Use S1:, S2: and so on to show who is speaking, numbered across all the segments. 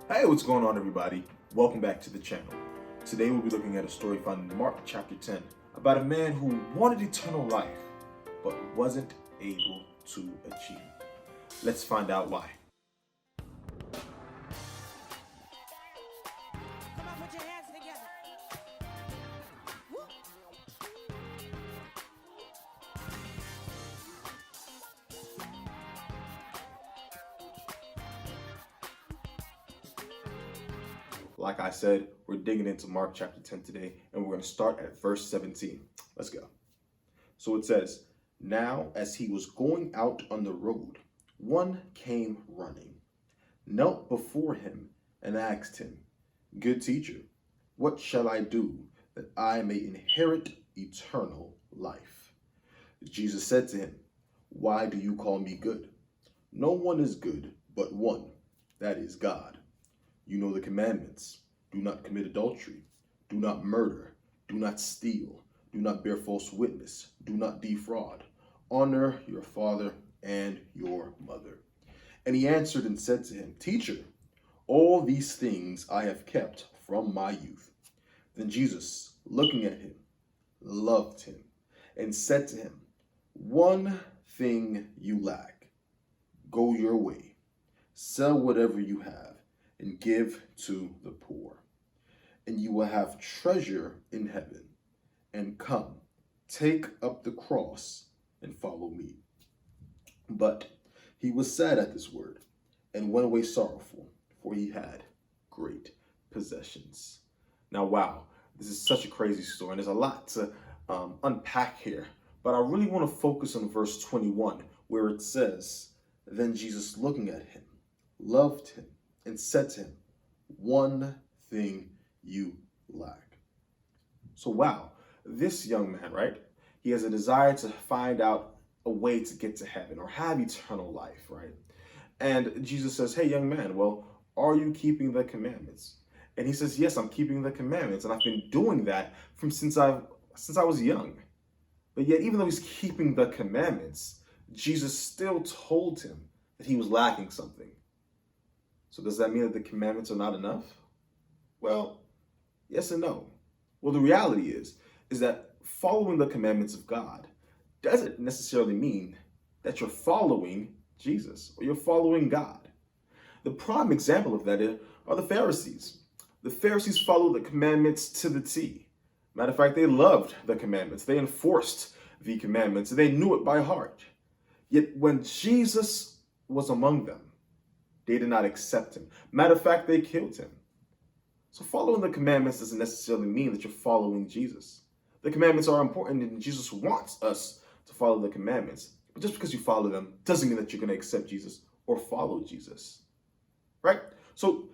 S1: Hey, what's going on, everybody? Welcome back to the channel. Today we'll be looking at a story found in Mark chapter 10 about a man who wanted eternal life but wasn't able to achieve it. Let's find out why.
S2: Come on, put your hands together. Woo.
S1: Like I said, we're digging into Mark chapter 10 today, and we're going to start at verse 17. Let's go. So it says, "Now as he was going out on the road, one came running, knelt before him, and asked him, 'Good teacher, what shall I do that I may inherit eternal life?' Jesus said to him, 'Why do you call me good? No one is good but one, that is God. You know the commandments. Do not commit adultery. Do not murder. Do not steal. Do not bear false witness. Do not defraud. Honor your father and your mother.' And he answered and said to him, 'Teacher, all these things I have kept from my youth.' Then Jesus, looking at him, loved him and said to him, 'One thing you lack. Go your way, sell whatever you have, and give to the poor, and you will have treasure in heaven. And come, take up the cross and follow me.' But he was sad at this word and went away sorrowful, for he had great possessions." Now, wow, this is such a crazy story, and there's a lot to unpack here. But I really want to focus on verse 21, where it says, "Then Jesus, looking at him, loved him and said to him, 'One thing you lack.'" So, wow, this young man, right? He has a desire to find out a way to get to heaven or have eternal life, right? And Jesus says, "Hey, young man, well, are you keeping the commandments?" And he says, "Yes, I'm keeping the commandments, and I've been doing that from since I was young." But yet, even though he's keeping the commandments, Jesus still told him that he was lacking something. So does that mean that the commandments are not enough? Well, yes and no. Well, the reality is that following the commandments of God doesn't necessarily mean that you're following Jesus or you're following God. The prime example of that are the Pharisees. The Pharisees followed the commandments to the T. Matter of fact, they loved the commandments. They enforced the commandments. They knew it by heart. Yet when Jesus was among them, they did not accept him. Matter of fact, they killed him. So following the commandments doesn't necessarily mean that you're following Jesus. The commandments are important, and Jesus wants us to follow the commandments. But just because you follow them doesn't mean that you're going to accept Jesus or follow Jesus. Right? So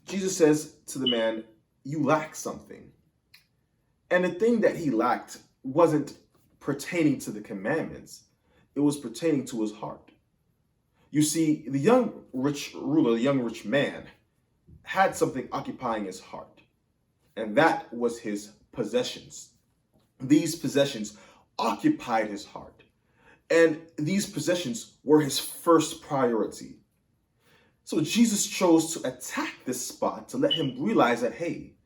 S1: Jesus says to the man, "You lack something." And the thing that he lacked wasn't pertaining to the commandments. It was pertaining to his heart. You see, the young rich ruler, the young rich man, had something occupying his heart, and that was his possessions. These possessions occupied his heart, and these possessions were his first priority. So Jesus chose to attack this spot to let him realize that, hey,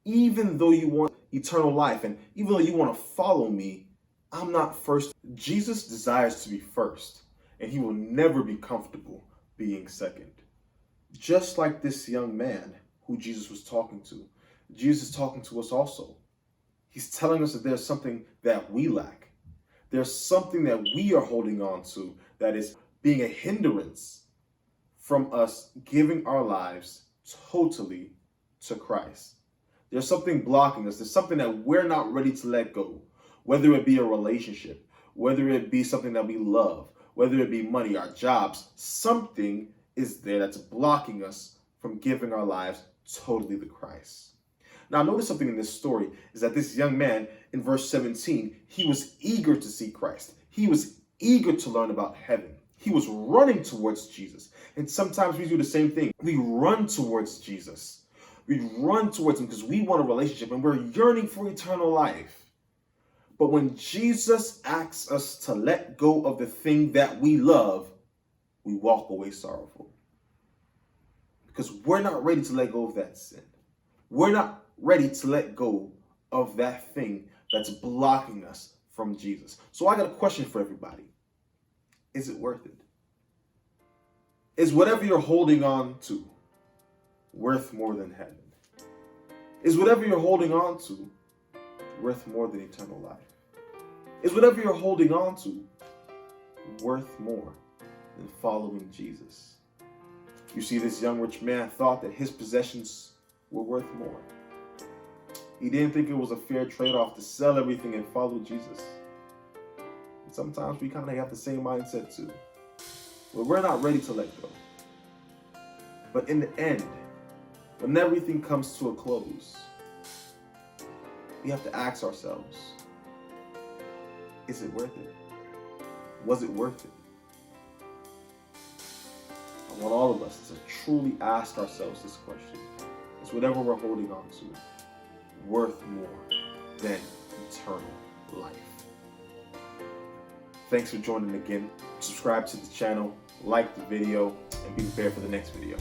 S1: even though you want eternal life and even though you want to follow me, I'm not first. Jesus desires to be first, and he will never be comfortable being second. Just like this young man who Jesus was talking to, Jesus is talking to us also. He's telling us that there's something that we lack. There's something that we are holding on to that is being a hindrance from us giving our lives totally to Christ. There's something blocking us. There's something that we're not ready to let go, whether it be a relationship, whether it be something that we love, whether it be money, our jobs. Something is there that's blocking us from giving our lives totally to Christ. Now, notice something in this story is that this young man in verse 17, he was eager to see Christ. He was eager to learn about heaven. He was running towards Jesus. And sometimes we do the same thing. We run towards Jesus. We run towards him because we want a relationship and we're yearning for eternal life. But when Jesus asks us to let go of the thing that we love, we walk away sorrowful. because we're not ready to let go of that sin. We're not ready to let go of that thing that's blocking us from Jesus. So I got a question for everybody. Is it worth it? Is whatever you're holding on to worth more than heaven? Is whatever you're holding on to worth more than eternal life? Is whatever you're holding on to worth more than following Jesus? You see, this young rich man thought that his possessions were worth more. He didn't think it was a fair trade-off to sell everything and follow Jesus. And sometimes we kind of have the same mindset too. But we're not ready to let go. But in the end, when everything comes to a close, we have to ask ourselves, is it worth it? Was it worth it? I want all of us to truly ask ourselves this question. Is whatever we're holding on to worth more than eternal life? Thanks for joining again. Subscribe to the channel, like the video, and be prepared for the next video.